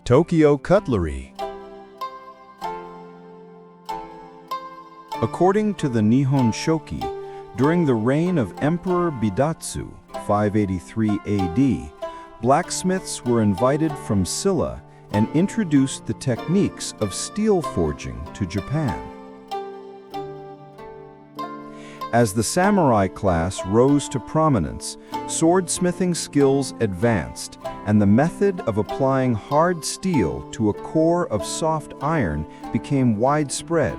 Tokyo Cutlery. According to the Nihon Shoki, during the reign of Emperor Bidatsu, 583 AD, blacksmiths were invited from Silla and introduced the techniques of steel forging to Japan. As the samurai class rose to prominence, swordsmithing skills advanced, and the method of applying hard steel to a core of soft iron became widespread,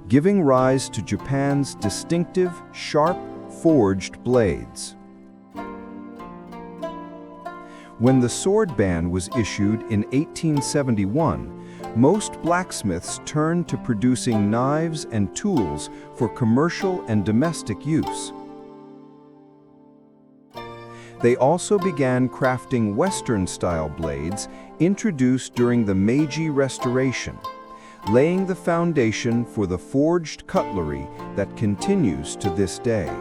giving rise to Japan's distinctive, sharp, forged blades. When the sword ban was issued in 1871, most blacksmiths turned to producing knives and tools for commercial and domestic use. They also began crafting Western-style blades introduced during the Meiji Restoration, laying the foundation for the forged cutlery that continues to this day.